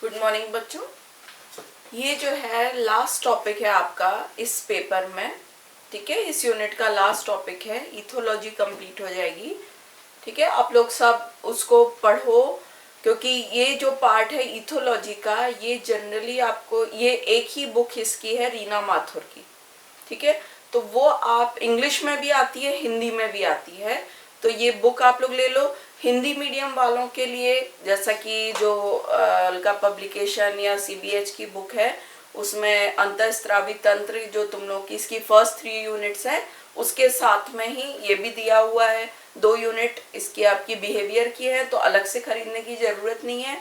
Good morning बच्चों। ये जो है लास्ट टॉपिक है आपका इस पेपर में। ठीक है, इस यूनिट का लास्ट टॉपिक है, इथोलॉजी कंप्लीट हो जाएगी। ठीक है, आप लोग सब उसको पढ़ो, क्योंकि ये जो पार्ट है इथोलॉजी का, ये जनरली आपको, ये एक ही बुक इसकी है, रीना माथुर की। ठीक है, तो वो आप इंग्लिश में भी आती है, हिंदी में भी आती है, तो ये बुक आप लोग ले लो। हिंदी मीडियम वालों के लिए, जैसा कि जो अलका पब्लिकेशन या सीबीएच की बुक है, उसमें अंतःस्रावी तंत्र जो तुम लोग की इसकी फर्स्ट 3 यूनिट्स है, उसके साथ में ही ये भी दिया हुआ है। 2 यूनिट इसकी आपकी बिहेवियर की है, तो अलग से खरीदने की जरूरत नहीं है।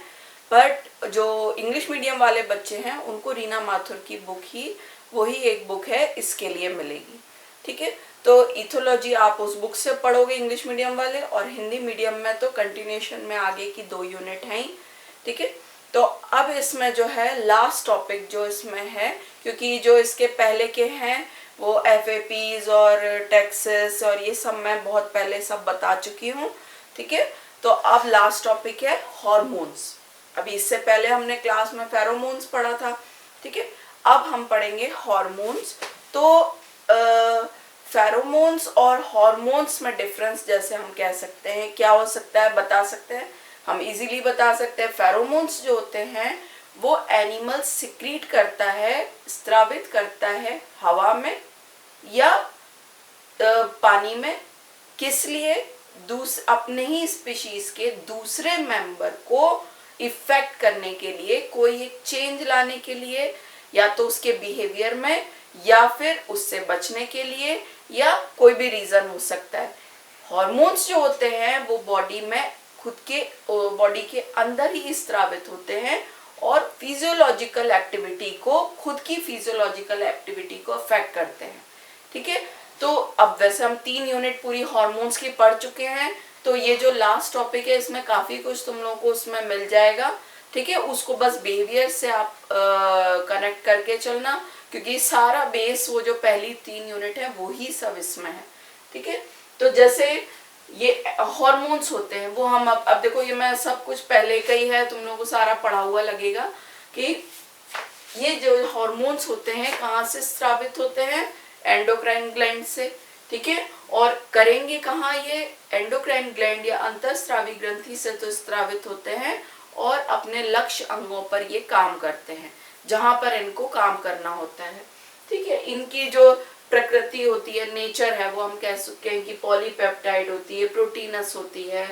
बट जो इंग्लिश मीडियम वाले बच्चे हैं उनको रीना माथुर की बुक ही, वही एक बुक है, इसके लिए मिलेगी। ठीक है, तो इथोलॉजी आप उस बुक से पढ़ोगे इंग्लिश मीडियम वाले, और हिंदी मीडियम में तो कंटिन्यूएशन में आगे की 2 यूनिट हैं। ठीक है, तो अब इसमें जो है लास्ट टॉपिक जो इसमें है, क्योंकि जो इसके पहले के हैं वो एफएपीज और टैक्सेस और ये सब मैं बहुत पहले सब बता चुकी हूँ। ठीक है, तो अब लास्ट टॉपिक है हॉर्मोन्स। अभी इससे पहले हमने क्लास में फेरोमोन्स पढ़ा था। ठीक है, अब हम पढ़ेंगे हॉर्मोन्स। तो फेरोमोन्स और हॉर्मोन्स में डिफरेंस जैसे हम कह सकते हैं, क्या हो सकता है बता सकते हैं, हम इजीली बता सकते हैं। फेरोमोन्स जो होते हैं वो एनिमल सिक्रीट करता है, स्रावित करता है हवा में या पानी में। किस लिए? अपने ही स्पीशीज के दूसरे मेंबर को इफेक्ट करने के लिए, कोई एक चेंज लाने के लिए, या तो उसके बिहेवियर में, या फिर उससे बचने के लिए, या कोई भी रीजन हो सकता है। हॉर्मोन्स जो होते हैं वो बॉडी में, खुद के बॉडी के अंदर ही स्रावित होते हैं और फिजियोलॉजिकल एक्टिविटी को, खुद की फिजियोलॉजिकल एक्टिविटी को अफेक्ट करते हैं। ठीक है, तो अब वैसे हम 3 यूनिट पूरी हॉर्मोन्स की पढ़ चुके हैं, तो ये जो लास्ट टॉपिक है इसमें काफी कुछ तुम लोगों को उसमें मिल जाएगा। ठीक है, उसको बस बिहेवियर से आप कनेक्ट करके चलना, क्योंकि सारा बेस वो जो पहली 3 यूनिट है वो ही सब इसमें है। ठीक है, तो जैसे ये हॉर्मोन्स होते हैं वो हम अब देखो, ये मैं सब कुछ पहले का ही है, तुम लोगों को सारा पढ़ा हुआ लगेगा कि ये जो हॉर्मोन्स होते हैं कहाँ से स्रावित होते हैं, एंडोक्राइन ग्लैंड से। ठीक है, और करेंगे कहाँ ये, एंडोक्राइन ग्लैंड या अंतःस्रावी ग्रंथि से तो स्रावित होते हैं, और अपने लक्ष्य अंगों पर ये काम करते हैं जहां पर इनको काम करना होता है। ठीक है, इनकी जो प्रकृति होती है, नेचर है, वो हम कह सकते हैं कि पॉलीपेप्टाइड होती है, प्रोटीनस होती है,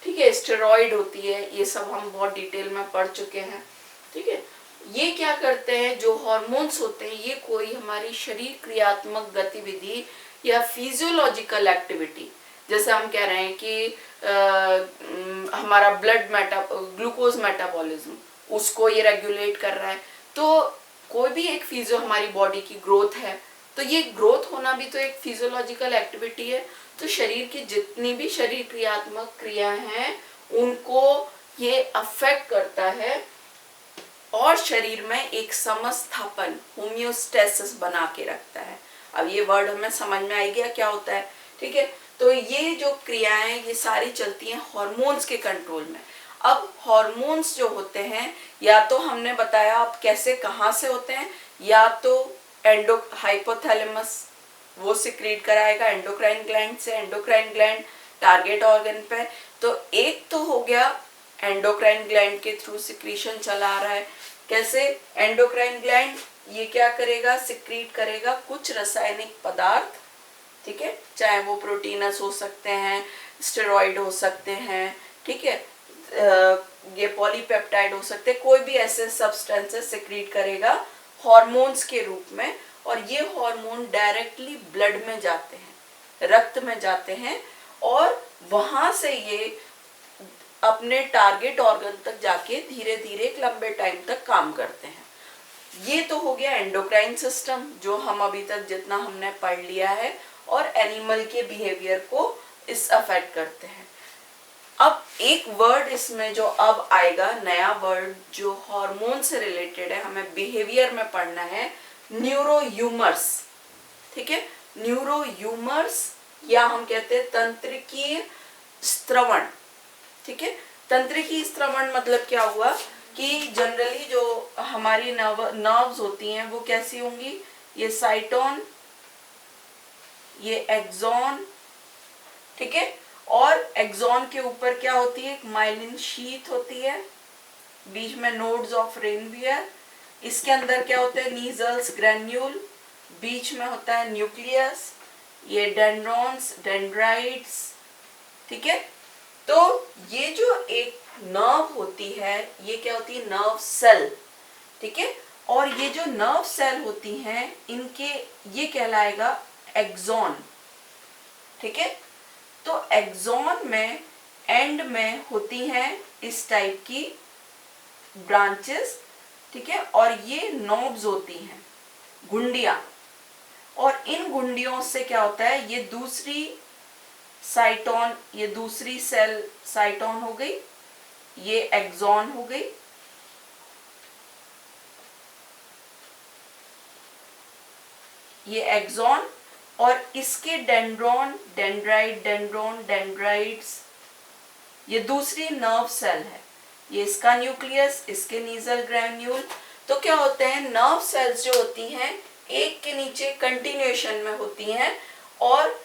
ठीक है, स्टेरॉइड होती है, ये सब हम बहुत डिटेल में पढ़ चुके हैं। ठीक है, ये क्या करते हैं, जो हॉर्मोन्स होते हैं ये कोई हमारी शरीर क्रियात्मक गतिविधि या फिजियोलॉजिकल एक्टिविटी, जैसे हम कह रहे हैं कि हमारा ग्लूकोज मेटाबॉलिज्म, उसको ये रेगुलेट कर रहा है। तो कोई भी एक फिजियो, हमारी बॉडी की ग्रोथ है, तो ये ग्रोथ होना भी तो एक फिजियोलॉजिकल एक्टिविटी है। तो शरीर की जितनी भी शरीर क्रियात्मक क्रिया हैं उनको ये अफेक्ट करता है, और शरीर में एक समस्थापन, होम्योस्टेसिस बना के रखता है। अब ये वर्ड हमें समझ में आई गया क्या होता है। ठीक है, तो ये जो क्रियाएं ये सारी चलती हैं हॉर्मोन्स के कंट्रोल में। अब हॉर्मोन्स जो होते हैं, या तो हमने बताया अब कैसे, कहाँ से होते हैं, या तो हाइपोथैलेमस वो सिक्रीट कराएगा एंडोक्राइन ग्लैंड से, एंडोक्राइन ग्लैंड टारगेट ऑर्गन पे। तो एक तो हो गया एंडोक्राइन ग्लैंड के थ्रू सिक्रीशन चला आ रहा है। कैसे? एंडोक्राइन ग्लैंड ये क्या करेगा, सिक्रीट करेगा कुछ रासायनिक पदार्थ। ठीक है, चाहे वो प्रोटीनस हो सकते हैं, स्टेरॉइड हो सकते हैं, ठीक है, ये पॉलीपेप्टाइड हो सकते हैं, कोई भी ऐसे सब्सटेंसेस सिक्रीट करेगा हॉर्मोन्स के रूप में, और ये हार्मोन डायरेक्टली ब्लड में जाते हैं, रक्त में जाते हैं, और वहां से ये अपने टारगेट ऑर्गन तक जाके धीरे धीरे एक लंबे टाइम तक काम करते हैं। ये तो हो गया एंडोक्राइन सिस्टम, जो हम अभी तक जितना हमने पढ़ लिया है, और एनिमल के बिहेवियर को इस अफेक्ट करते हैं। अब एक वर्ड इसमें जो अब आएगा, नया वर्ड जो हार्मोन से रिलेटेड है, हमें बिहेवियर में पढ़ना है, न्यूरोह्यूमर्स। ठीक है, न्यूरोह्यूमर्स, या हम कहते हैं तंत्रिकीय स्त्रवण। ठीक है, तंत्रिकीय स्त्रवण मतलब क्या हुआ कि जनरली जो हमारी नर्व्स होती हैं वो कैसी होंगी, ये साइटोन, ये एक्सॉन, ठीक है, और एक्सॉन के ऊपर क्या होती है, एक माइलिन शीथ होती है, बीच में नोड्स ऑफ रेनवियर, इसके अंदर क्या होता है, नीजल्स ग्रैन्यूल, बीच में होता है न्यूक्लियस, ये डेंड्रॉन्स, डेंड्राइट्स, ठीक है। तो ये जो एक नर्व होती है ये क्या होती है, नर्व सेल, ठीक है, और ये जो नर्व सेल होती हैं इनके ये कहलाएगा एक्सॉन, ठीक है। तो एक्सॉन में एंड में होती हैं इस टाइप की ब्रांचेस, ठीक है, और ये नोब्स होती हैं, घुंडियां, और इन घुंडियों से क्या होता है, ये दूसरी साइटोन, ये दूसरी सेल साइटोन हो गई, ये एक्सॉन हो गई, ये एक्सॉन, और इसके डेंड्रॉन, डेंड्राइट, डेंड्रॉन, डेंड्राइट्स, ये दूसरी नर्व सेल है, ये इसका न्यूक्लियस, इसके नीजल ग्रैन्यूल। तो क्या होते हैं, नर्व सेल्स जो होती हैं एक के नीचे कंटिन्यूएशन में होती हैं, और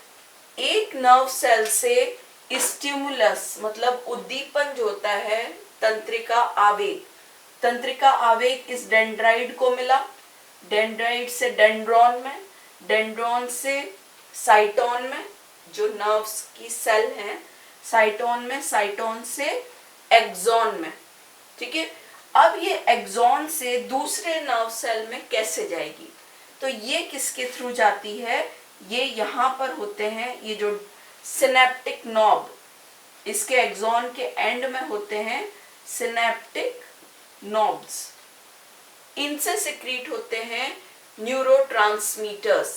एक नर्व सेल से स्टिमुलस मतलब उद्दीपन जो होता है, तंत्रिका आवेग, तंत्रिका आवेग इस डेंड्राइट को मिला, डेंड्राइट से डेंड्रॉन में, डेंड्रॉन से साइटोन में, जो नर्व्स की सेल हैं, साइटोन में, साइटोन से एक्सॉन में, ठीक है। अब ये एक्सॉन से दूसरे नर्व सेल में कैसे जाएगी, तो ये किसके थ्रू जाती है, ये यहाँ पर होते हैं, ये जो सिनेप्टिक नॉब, इसके एक्सॉन के एंड में होते हैं सिनेप्टिक नॉब्स, इनसे सिक्रीट होते हैं न्यूरोट्रांसमीटर्स,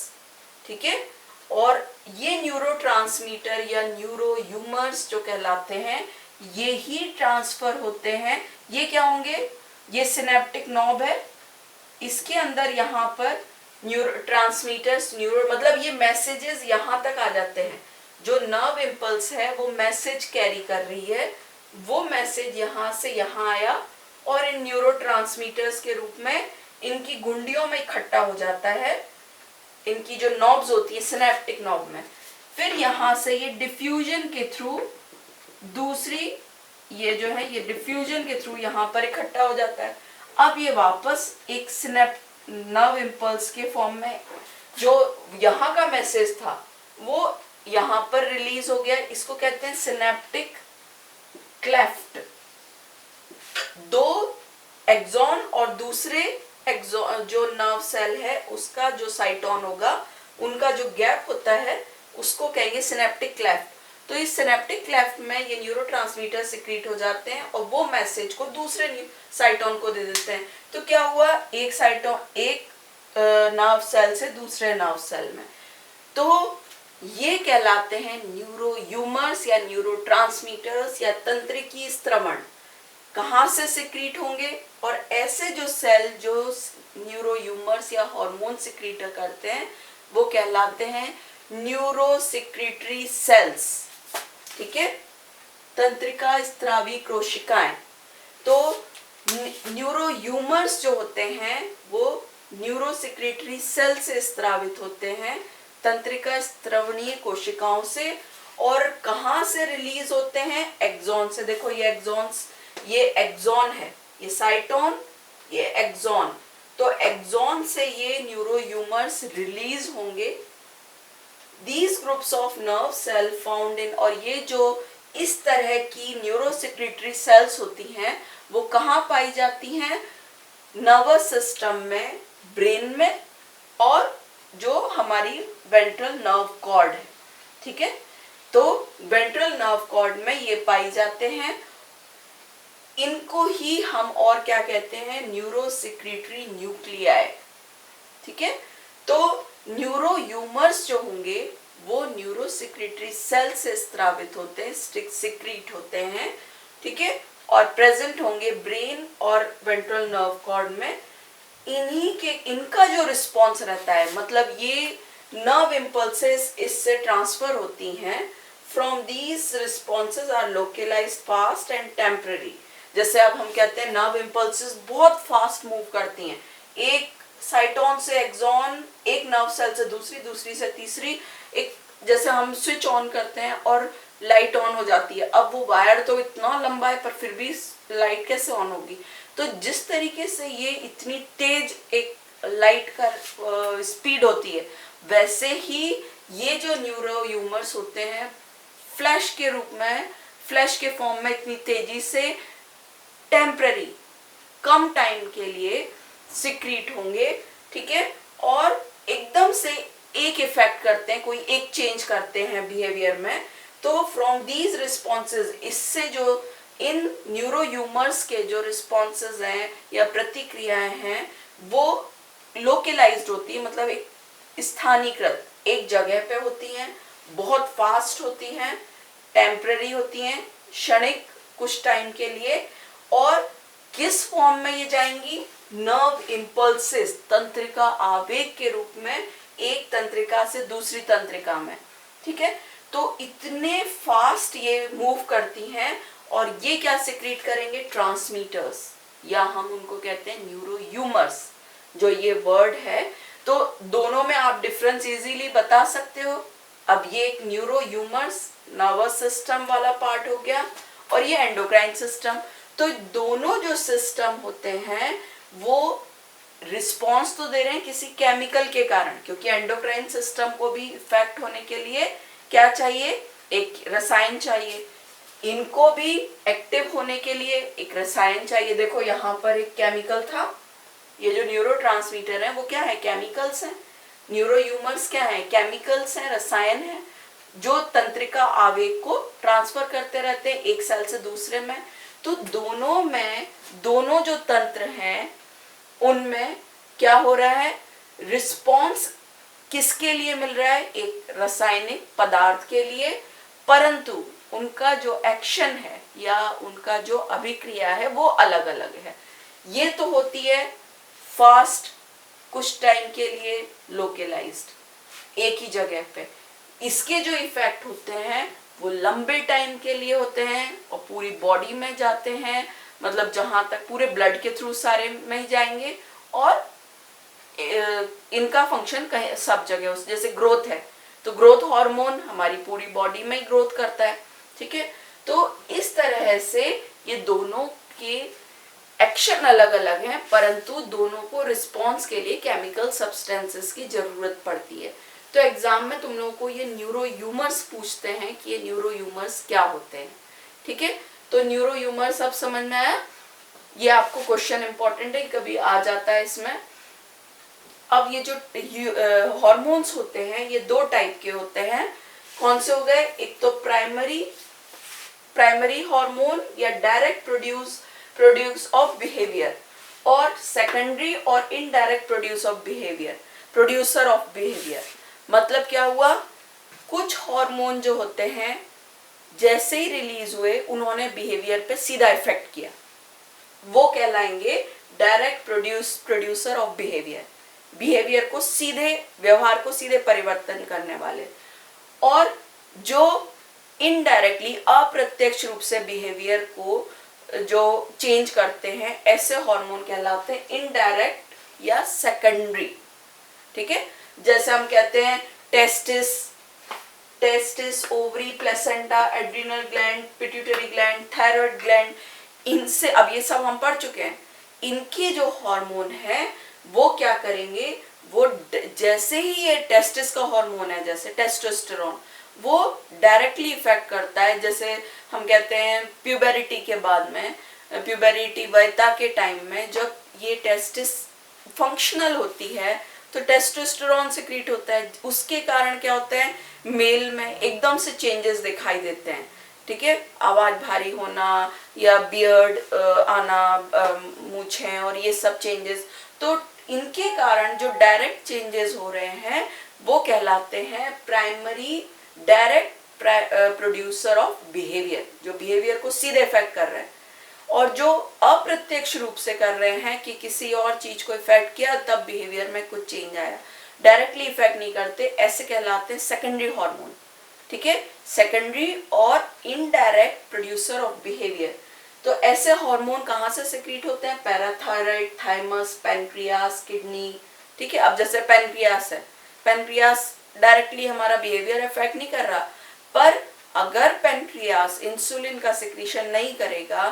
ठीक है, और ये न्यूरोट्रांसमीटर या न्यूरोह्यूमर्स जो कहलाते हैं ये ही ट्रांसफर होते हैं, ये क्या होंगे, ये सिनेप्टिक नॉब है, इसके अंदर यहाँ पर न्यूरो ट्रांसमीटर्स, न्यूरो मतलब ये मैसेजेस यहाँ तक आ जाते हैं, जो नर्व इम्पल्स है वो मैसेज कैरी कर रही है, वो मैसेज यहाँ से यहाँ आया और इन न्यूरो ट्रांसमीटर्स के रूप में इनकी गुंडियों में इकट्ठा हो जाता है, इनकी जो नॉब्स होती है सिनेप्टिक नॉब में, फिर यहाँ से ये डिफ्यूजन के थ्रू दूसरी, ये जो है ये डिफ्यूजन के थ्रू यहाँ पर इकट्ठा हो जाता है। अब ये वापस एक नर्व इम्पल्स के फॉर्म में जो यहाँ का मैसेज था वो यहाँ पर रिलीज हो गया, इसको कहते हैं सिनेप्टिक क्लेफ्ट। दो एक्सॉन और दूसरे एक्सॉन जो नर्व सेल है उसका जो साइटोन होगा, उनका जो गैप होता है उसको कहेंगे सिनेप्टिक क्लेफ्ट। तो इस सिनेप्टिक क्लेफ्ट में ये न्यूरोट्रांसमीटर सिक्रीट हो जाते हैं और वो मैसेज को दूसरे साइटोन को दे देते हैं। तो क्या हुआ, एक साइटोन एक नर्व सेल से दूसरे नर्व सेल में, तो ये कहलाते हैं न्यूरोह्यूमर्स या न्यूरोट्रांसमीटर्स या तंत्रिकी स्त्रवण। कहाँ से सिक्रीट होंगे, और ऐसे जो सेल जो न्यूरोह्यूमर्स या हार्मोन सिक्रीट करते हैं वो कहलाते हैं न्यूरोसिक्रीटरी सेल्स, ठीक है, तंत्रिका स्त्रावी कोशिकाएं। तो न्यूरोह्यूमर्स जो होते हैं वो न्यूरोसिक्रीटरी सेल से स्त्रावित होते हैं, तंत्रिका स्त्रवणीय कोशिकाओं से, और कहाँ से रिलीज होते हैं, एक्सॉन से। देखो ये एक्सॉन्स, ये एक्सॉन है, ये साइटोन, ये एक्सॉन, तो एक्सॉन से ये न्यूरोह्यूमर्स रिलीज होंगे। These groups of nerve cell found in, और ये जो इस तरह की न्यूरोसिक्रीटरी सेल्स होती हैं वो कहाँ पाई जाती हैं, नर्वस सिस्टम में, ब्रेन में, और जो हमारी वेंट्रल नर्व कॉर्ड है, ठीक है, तो वेंट्रल नर्व कॉर्ड में ये पाई जाते हैं। इनको ही हम और क्या कहते हैं, न्यूरोसिक्रीटरी न्यूक्लियाई, ठीक है। तो न्यूरोह्यूमर्स जो होंगे वो न्यूरोसिक्रीटरी सेल से स्त्रावित होते हैं, सिक्रीट होते हैं, ठीक है, और प्रेजेंट होंगे ब्रेन और वेंट्रल नर्व कॉर्ड में। इनका जो रिस्पॉन्स रहता है, मतलब ये नर्व इम्पल्सेस इससे ट्रांसफर होती हैं, from these responses are localised, fast and temporary. जैसे अब हम कहते हैं नर्व इम्पल्सेस बहुत फास्ट मूव करती हैं, एक साइटोन से एक्सॉन, एक नर्व सेल से दूसरी, दूसरी से तीसरी, एक जैसे हम स्विच ऑन करते हैं और लाइट ऑन हो जाती है, अब वो वायर तो इतना लंबा है पर फिर भी लाइट कैसे ऑन होगी। तो जिस तरीके से ये इतनी तेज एक लाइट का स्पीड होती है, वैसे ही ये जो न्यूरो ह्यूमर्स होते हैं फ्लैश के रूप में, फ्लैश के फॉर्म में इतनी तेजी से टेम्पररी कम टाइम के लिए सिक्रीट होंगे, ठीक है, और एकदम से एक इफेक्ट करते हैं, कोई एक चेंज करते हैं बिहेवियर में। तो फ्रॉम दीज रिस्पॉन्सेज, इससे जो इन न्यूरो ह्यूमर्स के जो रिस्पॉन्सेज हैं या प्रतिक्रियाएं हैं वो लोकलाइज्ड होती है, मतलब एक स्थानीकृत एक जगह पे होती हैं, बहुत फास्ट होती हैं, टेम्पररी होती हैं, क्षणिक कुछ टाइम के लिए, और किस फॉर्म में ये जाएंगी, नर्व इम्पल्सेस, तंत्रिका आवेग के रूप में, एक तंत्रिका से दूसरी तंत्रिका में, ठीक है। तो इतने फास्ट ये मूव करती हैं और ये क्या सिक्रीट करेंगे, ट्रांसमीटर्स, या हम उनको कहते हैं न्यूरो ह्यूमर्स, जो ये वर्ड है। तो दोनों में आप डिफरेंस इजीली बता सकते हो। अब ये एक न्यूरो ह्यूमर्स नर्वस सिस्टम वाला पार्ट हो गया और ये एंडोक्राइन सिस्टम। तो दोनों जो सिस्टम होते हैं वो रिस्पॉन्स तो दे रहे हैं किसी केमिकल के कारण, क्योंकि एंडोक्राइन सिस्टम को भी इफेक्ट होने के लिए क्या चाहिए, एक रसायन चाहिए, इनको भी एक्टिव होने के लिए एक रसायन चाहिए। देखो यहाँ पर एक केमिकल था, ये जो न्यूरोट्रांसमीटर है वो क्या है, केमिकल्स हैं। न्यूरो ह्यूमर्स क्या है, केमिकल्स हैं, रसायन है, जो तंत्रिका आवेग को ट्रांसफर करते रहते हैं एक सेल से दूसरे में। तो दोनों में, दोनों जो तंत्र हैं उनमें क्या हो रहा है, रिस्पॉन्स किसके लिए मिल रहा है, एक रासायनिक पदार्थ के लिए, परंतु उनका जो एक्शन है या उनका जो अभिक्रिया है वो अलग अलग है। ये तो होती है फास्ट, कुछ टाइम के लिए लोकलाइज्ड एक ही जगह पे। इसके जो इफेक्ट होते हैं वो लंबे टाइम के लिए होते हैं और पूरी बॉडी में जाते हैं, मतलब जहां तक पूरे ब्लड के थ्रू सारे में ही जाएंगे, और इनका फंक्शन कहीं सब जगह, जैसे ग्रोथ है तो ग्रोथ हार्मोन हमारी पूरी बॉडी में ही ग्रोथ करता है, ठीक है। तो इस तरह से ये दोनों के एक्शन अलग अलग हैं, परंतु दोनों को रिस्पॉन्स के लिए केमिकल सब्सटेंसेस की जरूरत पड़ती है। तो एग्जाम में तुम लोगों को ये न्यूरो ह्यूमर्स पूछते हैं कि ये न्यूरो ह्यूमर्स क्या होते हैं, ठीक है। तो न्यूरो ह्यूमर्स अब समझ में आया, ये आपको क्वेश्चन इंपॉर्टेंट है, कभी आ जाता है इसमें। अब ये जो हार्मोन्स होते हैं ये दो टाइप के होते हैं, कौन से हो गए, एक तो प्राइमरी हार्मोन या डायरेक्ट प्रोड्यूस ऑफ बिहेवियर, और सेकेंडरी और इनडायरेक्ट प्रोड्यूसर ऑफ बिहेवियर। मतलब क्या हुआ, कुछ हार्मोन जो होते हैं जैसे ही रिलीज हुए उन्होंने बिहेवियर पे सीधा इफेक्ट किया, वो कहलाएंगे डायरेक्ट प्रोड्यूसर ऑफ बिहेवियर को सीधे, व्यवहार को सीधे परिवर्तन करने वाले। और जो इनडायरेक्टली अप्रत्यक्ष रूप से बिहेवियर को जो चेंज करते हैं ऐसे हार्मोन कहलाते हैं इनडायरेक्ट या सेकेंडरी, ठीक है। जैसे हम कहते हैं testis, ovary, placenta, adrenal gland, pituitary gland, thyroid gland, इनसे अब ये सब हम पढ़ चुके हैं। इनके जो हार्मोन है वो क्या करेंगे, वो जैसे ही ये टेस्टिस का हार्मोन है जैसे टेस्टोस्टेरोन, वो डायरेक्टली इफेक्ट करता है। जैसे हम कहते हैं प्यूबरिटी के बाद में, प्यूबरिटी वयता के टाइम में जब ये टेस्टिस फंक्शनल होती है तो टेस्टोस्टेरोन सिक्रीट होता है, उसके कारण क्या होता है, मेल में एकदम से चेंजेस दिखाई देते हैं, ठीक है। आवाज भारी होना या बियर्ड आना, मूछें और ये सब चेंजेस, तो इनके कारण जो डायरेक्ट चेंजेस हो रहे हैं वो कहलाते हैं primary direct producer of behaviour, जो बिहेवियर को सीधे इफेक्ट कर रहे हैं। और जो अप्रत्यक्ष रूप से कर रहे हैं कि किसी और चीज को इफेक्ट किया तब बिहेवियर में कुछ चेंज आया, डायरेक्टली इफेक्ट नहीं करते, ऐसे कहलाते हैं सेकेंडरी हार्मोन, ठीक है। सेकेंडरी और इनडायरेक्ट प्रोड्यूसर ऑफ बिहेवियर। तो ऐसे हार्मोन कहाँ से सिक्रीट होते हैं? Parathyroid, thymus, pancreas, kidney. ठीक है, अब जैसे पैनक्रियास है, पैनक्रियास डायरेक्टली हमारा बिहेवियर इफेक्ट नहीं कर रहा, पर अगर पैनक्रियास इंसुलिन का सिक्रीशन नहीं करेगा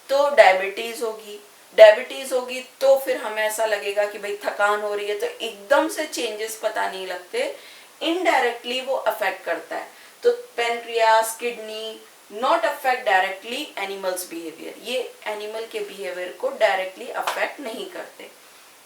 तो डायबिटीज होगी, डायबिटीज होगी तो फिर हमें ऐसा लगेगा कि भाई थकान हो रही है, तो एकदम से चेंजेस पता नहीं लगते, इनडायरेक्टली वो अफेक्ट करता है। तो pancreas, kidney not affect directly animals behaviour, ये एनिमल के बिहेवियर को डायरेक्टली अफेक्ट नहीं करते।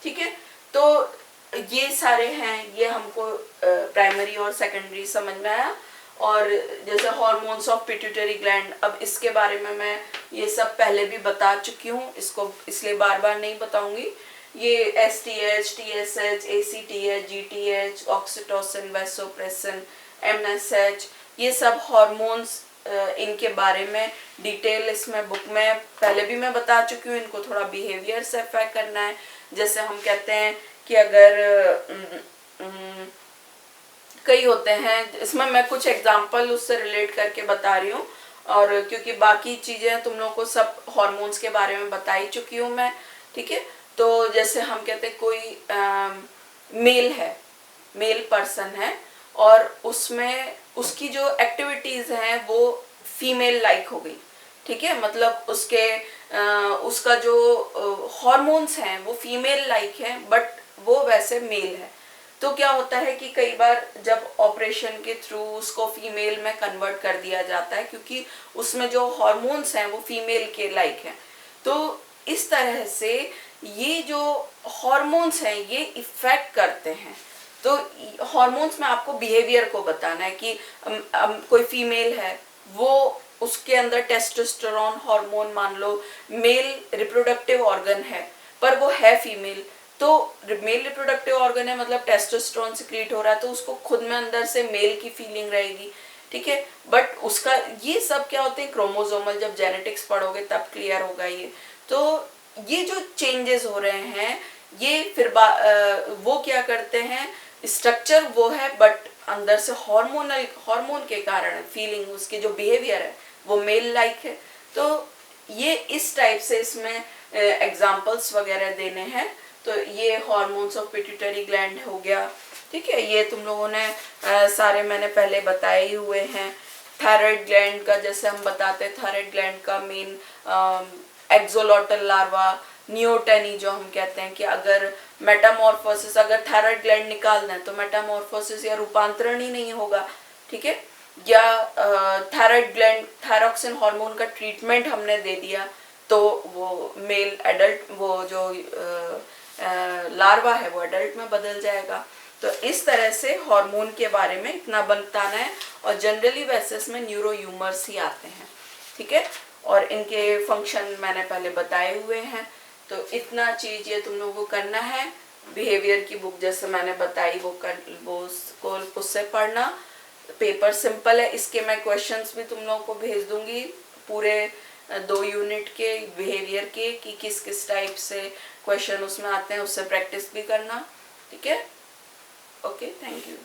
ठीक है, तो ये सारे हैं, ये हमको प्राइमरी और सेकेंडरी समझ में आया। और जैसे हॉर्मोन्स ऑफ पिट्यूटरी ग्लैंड, अब इसके बारे में मैं ये सब पहले भी बता चुकी हूँ, इसको इसलिए बार बार नहीं बताऊंगी। ये STH, TSH, ACTH, GTH, oxytocin, vasopressin, MSH, ये सब हॉर्मोन्स, इनके बारे में डिटेल इसमें बुक में पहले भी मैं बता चुकी हूँ। इनको थोड़ा बिहेवियर से अफेक्ट करना है। जैसे हम कहते हैं कि अगर कई होते हैं, इसमें मैं कुछ एग्जांपल उससे रिलेट करके बता रही हूँ, और क्योंकि बाकी चीज़ें तुम लोगों को सब हार्मोन्स के बारे में बता ही चुकी हूँ मैं। ठीक है, तो जैसे हम कहते हैं कोई मेल है, मेल पर्सन है, और उसमें उसकी जो एक्टिविटीज़ हैं वो फीमेल लाइक हो गई। ठीक है, मतलब उसका जो हार्मोन्स हैं वो फीमेल लाइक हैं, बट वो वैसे मेल है। तो क्या होता है कि कई बार जब ऑपरेशन के थ्रू उसको फीमेल में कन्वर्ट कर दिया जाता है, क्योंकि उसमें जो हार्मोन्स हैं वो फीमेल के लाइक हैं। तो इस तरह से ये जो हार्मोन्स हैं ये इफेक्ट करते हैं। तो हार्मोन्स में आपको बिहेवियर को बताना है कि कोई फीमेल है, वो उसके अंदर टेस्टोस्टेरोन हार्मोन, मान लो मेल रिप्रोडक्टिव ऑर्गन है पर वो है फीमेल, तो मेल रिप्रोडक्टिव ऑर्गन है मतलब टेस्टोस्टेरोन सिक्रीट हो रहा है, तो उसको खुद में अंदर से मेल की फीलिंग रहेगी। ठीक है, बट उसका ये सब क्या होते हैं क्रोमोसोमल, जब जेनेटिक्स पढ़ोगे तब क्लियर होगा ये। तो ये जो चेंजेस हो रहे हैं ये फिर वो क्या करते हैं, स्ट्रक्चर वो है बट अंदर से हार्मोन के कारण फीलिंग, उसके जो बिहेवियर है वो मेल लाइक है। तो ये इस टाइप से इसमें एग्जांपल्स वगैरह देने हैं। तो ये हार्मोन्स ऑफ पिट्यूटरी ग्लैंड हो गया। ठीक है, ये तुम लोगों ने सारे मैंने पहले बताए ही हुए हैं। थायराइड ग्लैंड का जैसे हम बताते हैं, थायराइड ग्लैंड का मेन एक्सोलॉटल लार्वा, नियोटेनी जो हम कहते हैं कि अगर मेटामॉर्फोसिस, अगर थायराइड ग्लैंड निकालना है तो मेटामॉर्फोसिस या रूपांतरण ही नहीं होगा। ठीक है, या थायराइड ग्लैंड, थायरॉक्सिन हार्मोन का ट्रीटमेंट हमने दे दिया तो वो मेल एडल्ट, वो जो लार्वा है वो एडल्ट में बदल जाएगा। तो इस तरह से हार्मोन के बारे में इतना बताना है, और जनरली वैसे इसमें न्यूरो ह्यूमर्स ही आते हैं। ठीक है, और इनके फंक्शन मैंने पहले बताए हुए हैं। तो इतना चीज ये तुम लोगों को करना है। बिहेवियर की बुक जैसे मैंने बताई वो उससे पढ़ना। पेपर सिंपल है, इसके मैं क्वेश्चंस भी तुम लोगों को भेज दूंगी पूरे 2 यूनिट के बिहेवियर के, कि किस किस टाइप से क्वेश्चन उसमें आते हैं, उससे प्रैक्टिस भी करना। ठीक है, ओके, थैंक यू।